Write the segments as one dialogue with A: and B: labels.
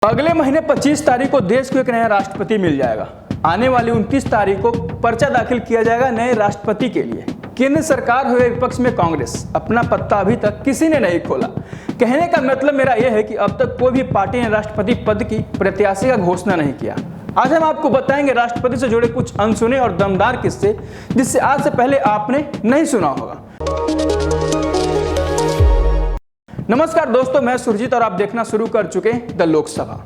A: अगले महीने 25 तारीख को देश को एक नया राष्ट्रपति मिल जाएगा। आने वाली 29 तारीख को पर्चा दाखिल किया जाएगा नए राष्ट्रपति के लिए। केंद्र सरकार हुए विपक्ष में कांग्रेस अपना पत्ता अभी तक किसी ने नहीं खोला। कहने का मतलब मेरा यह है कि अब तक कोई भी पार्टी ने राष्ट्रपति पद की प्रत्याशी का घोषणा नहीं किया। आज हम आपको बताएंगे राष्ट्रपति से जुड़े कुछ अनसुने और दमदार किस्से, जिससे आज से पहले आपने नहीं सुना होगा। नमस्कार दोस्तों, मैं सुरजीत और आप देखना शुरू कर चुके हैं द लोकसभा।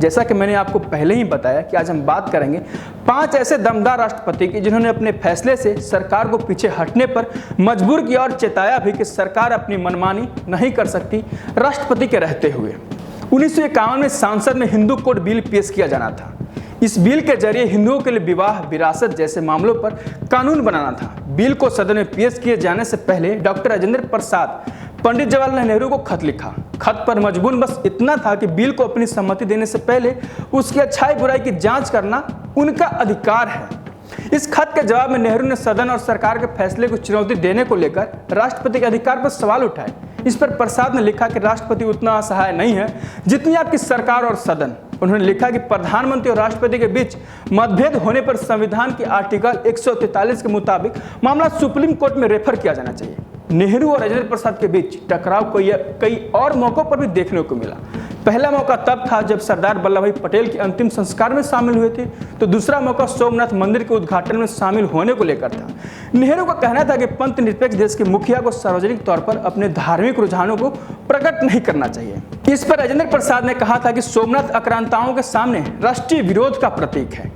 A: जैसा कि मैंने आपको पहले ही बताया कि आज हम बात करेंगे 5 ऐसे दमदार राष्ट्रपति की जिन्होंने अपने फैसले से सरकार को पीछे हटने पर मजबूर किया और चेताया भी कि सरकार अपनी मनमानी नहीं कर सकती राष्ट्रपति के रहते हुए। 1951 में संसद में हिंदू कोड बिल पेश किया जाना था। इस बिल के जरिए हिंदुओं के लिए विवाह, विरासत जैसे मामलों पर कानून बनाना था। बिल को सदन में पेश किए जाने से पहले डॉक्टर राजेंद्र प्रसाद पंडित जवाहरलाल नेहरू को खत लिखा। खत पर मजमून बस इतना था कि बिल को अपनी सहमति देने से पहले उसकी अच्छाई बुराई की जांच करना उनका अधिकार है। इस खत के जवाब में नेहरू ने सदन और सरकार के फैसले को चुनौती देने को लेकर राष्ट्रपति के अधिकार पर सवाल उठाए। इस पर प्रसाद ने लिखा कि राष्ट्रपति उतना असहाय नहीं है जितनी आपकी सरकार और सदन। उन्होंने लिखा कि प्रधानमंत्री और राष्ट्रपति के बीच मतभेद होने पर संविधान के आर्टिकल 143 के मुताबिक मामला सुप्रीम कोर्ट में रेफर किया जाना चाहिए। नेहरू और राजेंद्र प्रसाद के बीच टकराव को कई और मौकों पर भी देखने को मिला। पहला मौका तब था जब सरदार वल्लभ भाई पटेल के अंतिम संस्कार में शामिल हुए थे, तो दूसरा मौका सोमनाथ मंदिर के उद्घाटन में शामिल होने को लेकर था। नेहरू का कहना था कि पंथ निरपेक्ष देश के मुखिया को सार्वजनिक तौर पर अपने धार्मिक रुझानों को प्रकट नहीं करना चाहिए। इस पर राजेंद्र प्रसाद ने कहा था कि सोमनाथ आक्रांताओं के सामने राष्ट्रीय विरोध का प्रतीक है।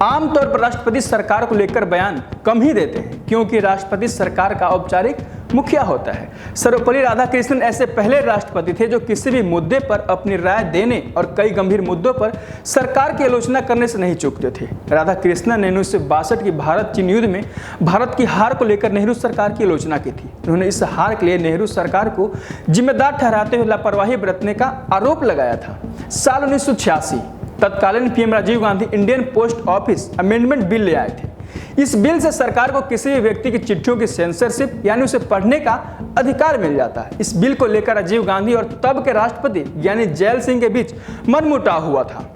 A: आमतौर पर राष्ट्रपति सरकार को लेकर बयान कम ही देते हैं, क्योंकि राष्ट्रपति सरकार का औपचारिक मुखिया होता है। सर्वपल्ली राधाकृष्णन ऐसे पहले राष्ट्रपति थे जो किसी भी मुद्दे पर अपनी राय देने और कई गंभीर मुद्दों पर सरकार की आलोचना करने से नहीं चूकते थे। राधाकृष्णन ने 1962 की भारत चीन युद्ध में भारत की हार को लेकर नेहरू सरकार की आलोचना की थी। उन्होंने इस हार के लिए नेहरू सरकार को जिम्मेदार ठहराते हुए लापरवाही बरतने का आरोप लगाया था। साल 1986 तत्कालीन PM Rajiv Gandhi Indian post office amendment bill ले आए थे। इस बिल से सरकार को किसी भी व्यक्ति की चिट्ठियों की सेंसरशिप यानी उसे पढ़ने का अधिकार मिल जाता है। इस बिल को लेकर राजीव गांधी और तब के राष्ट्रपति यानी जैल सिंह के बीच मनमुटाव हुआ था।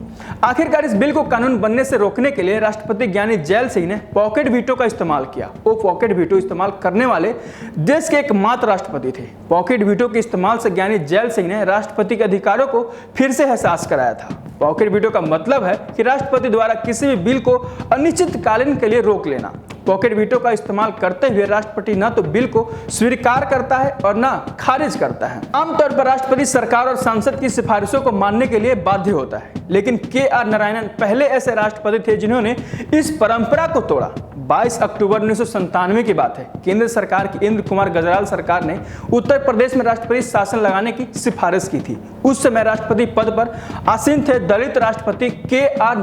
A: आखिरकार इस बिल को कानून बनने से रोकने के लिए राष्ट्रपति ज्ञानी जैल सिंह ने पॉकेट वीटो का इस्तेमाल किया। वो पॉकेट वीटो इस्तेमाल करने वाले देश के एकमात्र राष्ट्रपति थे। पॉकेट वीटो के इस्तेमाल से ज्ञानी जैल सिंह ने राष्ट्रपति के अधिकारों को फिर से एहसास कराया था। पॉकेट वीटो का मतलब है कि राष्ट्रपति द्वारा किसी भी बिल को अनिश्चितकालीन के लिए रोक लेना। पॉकेट वीटो का इस्तेमाल करते हुए राष्ट्रपति न तो बिल को स्वीकार करता है और न खारिज करता है। आमतौर पर राष्ट्रपति सरकार और संसद की सिफारिशों को मानने के लिए बाध्य होता है, लेकिन के.आर. नारायणन पहले ऐसे राष्ट्रपति थे जिन्होंने इस परंपरा को तोड़ा। 22 अक्टूबर 1997 की बात है। केंद्र सरकार की इंद्र कुमार गजराल सरकार ने उत्तर प्रदेश में राष्ट्रपति शासन लगाने की सिफारिश की थी। उस समय राष्ट्रपति पद पर आसीन थे दलित राष्ट्रपति के.आर.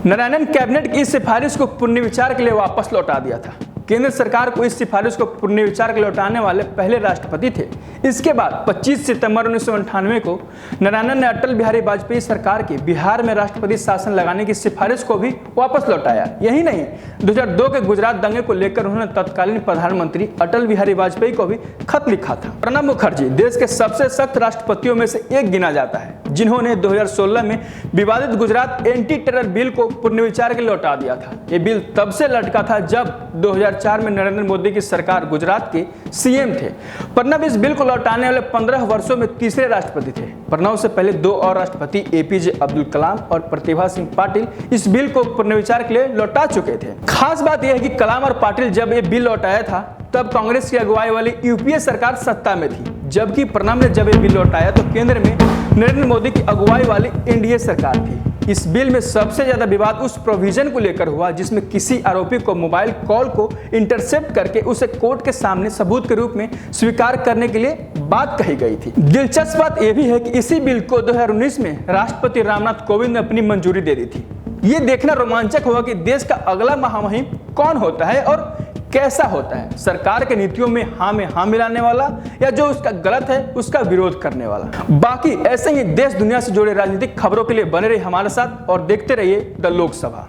A: नारायणन कैबिनेट की इस सिफारिश को पुनर्विचार के लिए वापस लौटा दिया था। केंद्र सरकार को इस सिफारिश को पुनर्विचार के लौटाने वाले पहले राष्ट्रपति थे। इसके बाद 25 सितंबर 1998 को नारायणन ने अटल बिहारी वाजपेयी सरकार की बिहार में राष्ट्रपति शासन लगाने की सिफारिश को भी वापस लौटाया। यही नहीं, 2002 के गुजरात दंगे को लेकर उन्होंने तत्कालीन प्रधानमंत्री अटल बिहारी वाजपेयी को भी खत लिखा था। प्रणब मुखर्जी देश के सबसे सख्त राष्ट्रपतियों में से एक गिना जाता है, जिन्होंने 2016 में विवादित गुजरात एंटी टेरर बिल को पुनर्विचार के लिए लौटा दिया था। ये बिल तब से लटका था जब 2004 में नरेंद्र मोदी की सरकार गुजरात के सीएम थे। प्रणब इस बिल को लौटाने वाले 15 वर्षों में तीसरे राष्ट्रपति थे। प्रणब से पहले 2 और राष्ट्रपति एपीजे अब्दुल कलाम और प्रतिभा सिंह पाटिल इस बिल को पुनर्विचार के लिए लौटा चुके थे। खास बात यह है कि कलाम और पाटिल जब ये बिल लौटाया था तब कांग्रेस की अगुवाई वाली यूपीए सरकार सत्ता में थी, जबकि प्रणब ने जब ये बिल लौटाया तो केंद्र में नरेंद्र मोदी की अगुवाई वाली एनडीए सरकार थी। इस बिल में सबसे ज्यादा विवाद उस प्रोविजन को लेकर हुआ जिसमें किसी आरोपी को मोबाइल कॉल को इंटरसेप्ट करके उसे कोर्ट के सामने सबूत के रूप में स्वीकार करने के लिए बात कही गई थी। दिलचस्प बात यह भी है कि इसी बिल को 2019 में राष्ट्रपति रामनाथ कोविंद ने अपनी मंजूरी दे दी थी। ये देखना रोमांचक होगा कि देश का अगला महामहिम कौन होता है और कैसा होता है, सरकार के नीतियों में हाँ मिलाने वाला या जो उसका गलत है उसका विरोध करने वाला। बाकी ऐसे ही देश दुनिया से जुड़े राजनीतिक खबरों के लिए बने रहिए हमारे साथ और देखते रहिए द लोकसभा।